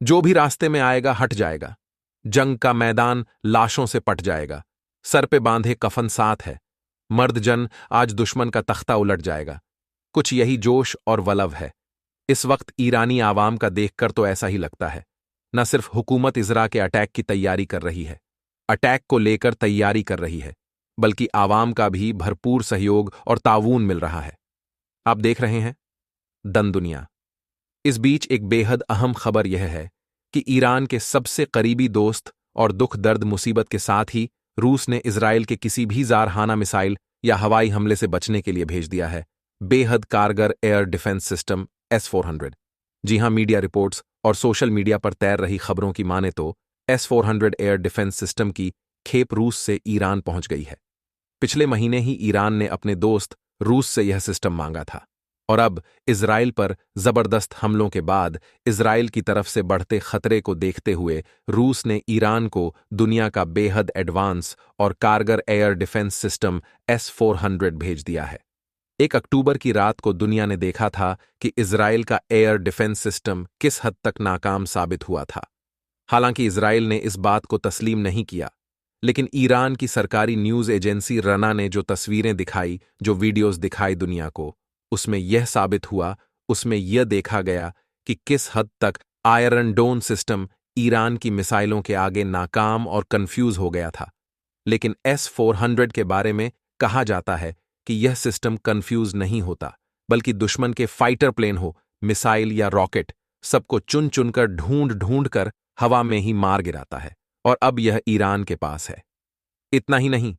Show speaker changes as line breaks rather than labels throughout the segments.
जो भी रास्ते में आएगा हट जाएगा। जंग का मैदान लाशों से पट जाएगा। सर पे बांधे कफन साथ है। मर्द जन आज दुश्मन का तख्ता उलट जाएगा। कुछ यही जोश और वलव है। इस वक्त ईरानी आवाम का देखकर तो ऐसा ही लगता है। न सिर्फ हुकूमत इजरा के अटैक की तैयारी कर रही है, अटैक को लेकर तैयारी कर रही है, बल्कि आवाम का भी भरपूर सहयोग और ताऊन मिल रहा है। आप देख रहे हैं दन दुनिया। इस बीच एक बेहद अहम खबर यह है कि ईरान के सबसे करीबी दोस्त और दुख दर्द मुसीबत के साथ ही रूस ने इजराइल के किसी भी ज़ारहाना मिसाइल या हवाई हमले से बचने के लिए भेज दिया है बेहद कारगर एयर डिफेंस सिस्टम S-400। जी हां, मीडिया रिपोर्ट्स और सोशल मीडिया पर तैर रही खबरों की माने तो S-400 एयर डिफेंस सिस्टम की खेप रूस से ईरान पहुंच गई है। पिछले महीने ही ईरान ने अपने दोस्त रूस से यह सिस्टम मांगा था, और अब इजराइल पर जबरदस्त हमलों के बाद इजराइल की तरफ से बढ़ते खतरे को देखते हुए रूस ने ईरान को दुनिया का बेहद एडवांस और कारगर एयर डिफेंस सिस्टम S-400 भेज दिया है। 1 अक्टूबर की रात को दुनिया ने देखा था कि इजराइल का एयर डिफेंस सिस्टम किस हद तक नाकाम साबित हुआ था। हालांकि इजराइल ने इस बात को तस्लीम नहीं किया, लेकिन ईरान की सरकारी न्यूज एजेंसी रना ने जो तस्वीरें दिखाई, जो वीडियोज दिखाई दुनिया को, उसमें यह साबित हुआ, उसमें यह देखा गया कि किस हद तक आयरन डोम सिस्टम ईरान की मिसाइलों के आगे नाकाम और कंफ्यूज हो गया था। लेकिन S-400 के बारे में कहा जाता है कि यह सिस्टम कंफ्यूज नहीं होता, बल्कि दुश्मन के फाइटर प्लेन हो, मिसाइल या रॉकेट, सबको चुन चुनकर ढूंढ ढूंढ कर हवा में ही मार गिराता है। और अब यह ईरान के पास है। इतना ही नहीं,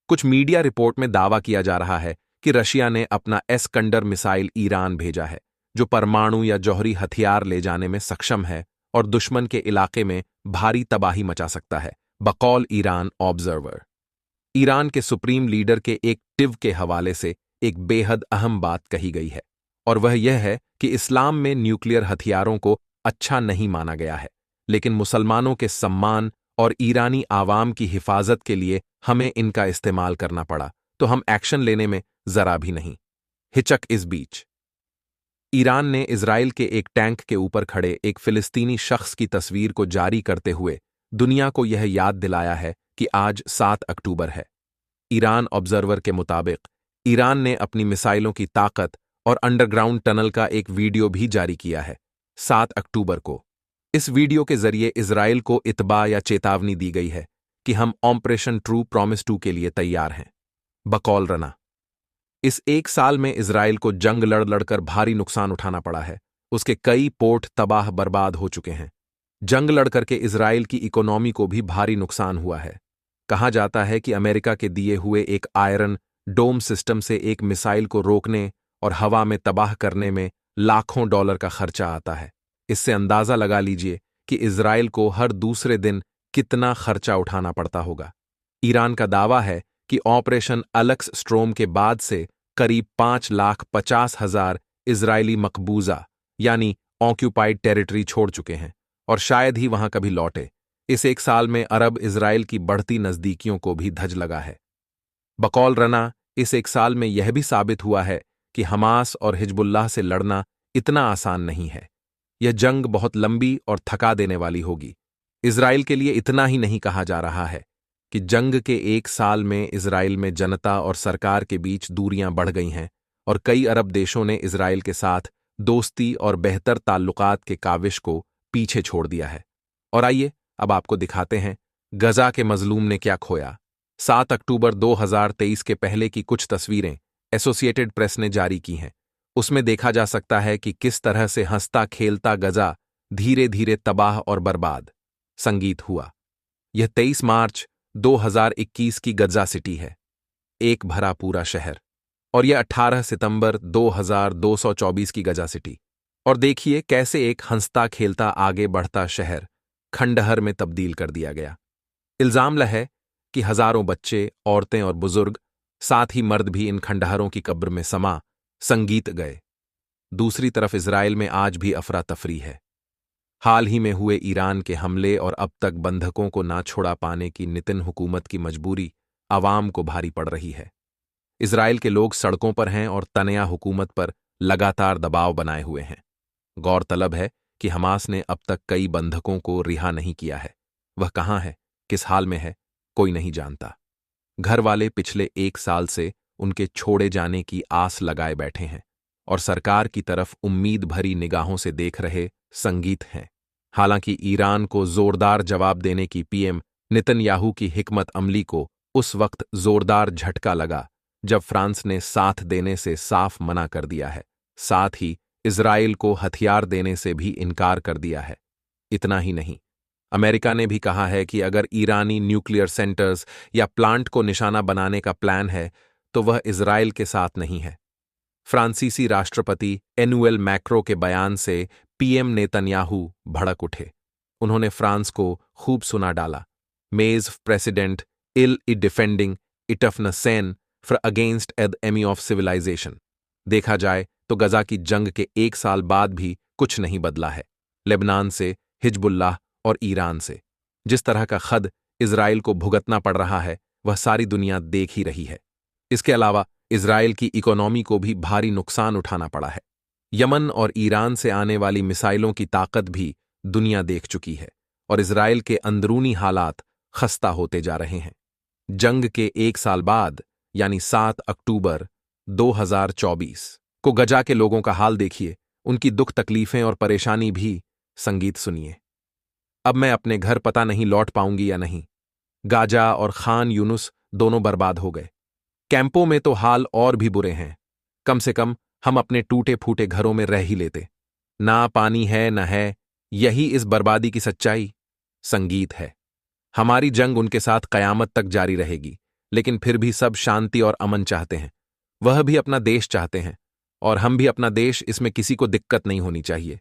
कुछ मीडिया रिपोर्ट में दावा किया जा रहा है कि रशिया ने अपना एस्कंडर मिसाइल ईरान भेजा है, जो परमाणु या जौहरी हथियार ले जाने में सक्षम है और दुश्मन के इलाके में भारी तबाही मचा सकता है, बकौल ईरान ऑब्जर्वर। ईरान के सुप्रीम लीडर के एक टिव के हवाले से एक बेहद अहम बात कही गई है, और वह यह है कि इस्लाम में न्यूक्लियर हथियारों को अच्छा नहीं माना गया है, लेकिन मुसलमानों के सम्मान और ईरानी आवाम की हिफाजत के लिए हमें इनका इस्तेमाल करना पड़ा, तो हम एक्शन लेने में जरा भी नहीं हिचक। इस बीच ईरान ने इजराइल के एक टैंक के ऊपर खड़े एक फिलिस्तीनी शख्स की तस्वीर को जारी करते हुए दुनिया को यह याद दिलाया है कि आज 7 अक्टूबर है। ईरान ऑब्जर्वर के मुताबिक ईरान ने अपनी मिसाइलों की ताकत और अंडरग्राउंड टनल का एक वीडियो भी जारी किया है 7 अक्टूबर को। इस वीडियो के जरिए इजराइल को इत्बा या चेतावनी दी गई है कि हम ऑपरेशन ट्रू प्रॉमिस 2 के लिए तैयार हैं, बकौल रना। इस 1 साल में इजराइल को जंग लड़ लड़कर भारी नुकसान उठाना पड़ा है। उसके कई पोर्ट तबाह बर्बाद हो चुके हैं। जंग लड़कर के इजराइल की इकोनॉमी को भी भारी नुकसान हुआ है। कहा जाता है कि अमेरिका के दिए हुए एक आयरन डोम सिस्टम से एक मिसाइल को रोकने और हवा में तबाह करने में लाखों डॉलर का खर्चा आता है। इससे अंदाजा लगा लीजिए कि इजराइल को हर दूसरे दिन कितना खर्चा उठाना पड़ता होगा। ईरान का दावा है कि ऑपरेशन अलक्स स्ट्रोम के बाद से करीब 5,50,000 इजरायली मकबूजा यानी ऑक्यूपाइड टेरिटरी छोड़ चुके हैं और शायद ही वहां कभी लौटे। इस 1 साल में अरब इजराइल की बढ़ती नजदीकियों को भी धज लगा है। बकौल रना, इस 1 साल में यह भी साबित हुआ है कि हमास और हिजबुल्लाह से लड़ना इतना आसान नहीं है। यह जंग बहुत लंबी और थका देने वाली होगी। इजराइल के लिए इतना ही नहीं कहा जा रहा है कि जंग के 1 साल में इजराइल में जनता और सरकार के बीच दूरियां बढ़ गई हैं और कई अरब देशों ने इजराइल के साथ दोस्ती और बेहतर ताल्लुकात के काविश को पीछे छोड़ दिया है। और आइए अब आपको दिखाते हैं गजा के मजलूम ने क्या खोया। 7 अक्टूबर 2023 के पहले की कुछ तस्वीरें एसोसिएटेड प्रेस ने जारी की हैं। उसमें देखा जा सकता है कि किस तरह से हंसता खेलता गजा धीरे धीरे तबाह और बर्बाद संगीत हुआ। यह 23 मार्च 2021 की गजा सिटी है, एक भरा पूरा शहर। और यह 18 सितंबर 2224 की गजा सिटी। और देखिए कैसे एक हंसता खेलता आगे बढ़ता शहर खंडहर में तब्दील कर दिया गया। इल्जाम है कि हजारों बच्चे, औरतें और बुजुर्ग, साथ ही मर्द भी इन खंडहरों की कब्र में समा संगीत गए। दूसरी तरफ इजराइल में आज भी अफरा तफरी है। हाल ही में हुए ईरान के हमले और अब तक बंधकों को ना छोड़ा पाने की नितिन हुकूमत की मजबूरी आवाम को भारी पड़ रही है। इजराइल के लोग सड़कों पर हैं और तनया हुकूमत पर लगातार दबाव बनाए हुए हैं। गौरतलब है कि हमास ने अब तक कई बंधकों को रिहा नहीं किया है। वह कहाँ है, किस हाल में है, कोई नहीं जानता। घर वाले पिछले 1 साल से उनके छोड़े जाने की आस लगाए बैठे हैं और सरकार की तरफ उम्मीद भरी निगाहों से देख रहे संगीत हैं। हालांकि ईरान को जोरदार जवाब देने की पीएम नेतन्याहू की हिकमत अमली को उस वक्त जोरदार झटका लगा जब फ्रांस ने साथ देने से साफ मना कर दिया है, साथ ही इजराइल को हथियार देने से भी इनकार कर दिया है। इतना ही नहीं, अमेरिका ने भी कहा है कि अगर ईरानी न्यूक्लियर सेंटर्स या प्लांट को निशाना बनाने का प्लान है तो वह इजराइल के साथ नहीं है। फ्रांसीसी राष्ट्रपति एनुएल मैक्रो के बयान से पीएम नेतन्याहू भड़क उठे। उन्होंने फ्रांस को खूब सुना डाला। मेज प्रेसिडेंट इल इ डिफेंडिंग इटफन सेन फॉर अगेंस्ट एद एमी ऑफ सिविलाइजेशन। देखा जाए तो गजा की जंग के 1 साल बाद भी कुछ नहीं बदला है। लेबनान से, हिजबुल्लाह और ईरान से जिस तरह का खद इजराइल को भुगतना पड़ रहा है वह सारी दुनिया देख ही रही है। इसके अलावा इजराइल की इकोनॉमी को भी भारी नुकसान उठाना पड़ा है। यमन और ईरान से आने वाली मिसाइलों की ताकत भी दुनिया देख चुकी है और इजराइल के अंदरूनी हालात खस्ता होते जा रहे हैं। जंग के 1 साल बाद यानी 7 अक्टूबर 2024 को गजा के लोगों का हाल देखिए, उनकी दुख तकलीफें और परेशानी भी संगीत सुनिए। अब मैं अपने घर पता नहीं लौट पाऊंगी या नहीं। गाजा और खान यूनुस दोनों बर्बाद हो गए। कैंपों में तो हाल और भी बुरे हैं। कम से कम हम अपने टूटे फूटे घरों में रह ही लेते। ना पानी है न है, यही इस बर्बादी की सच्चाई। संगीत है। हमारी जंग उनके साथ कयामत तक जारी रहेगी, लेकिन फिर भी सब शांति और अमन चाहते हैं। वह भी अपना देश चाहते हैं और हम भी अपना देश, इसमें किसी को दिक्कत नहीं होनी चाहिए।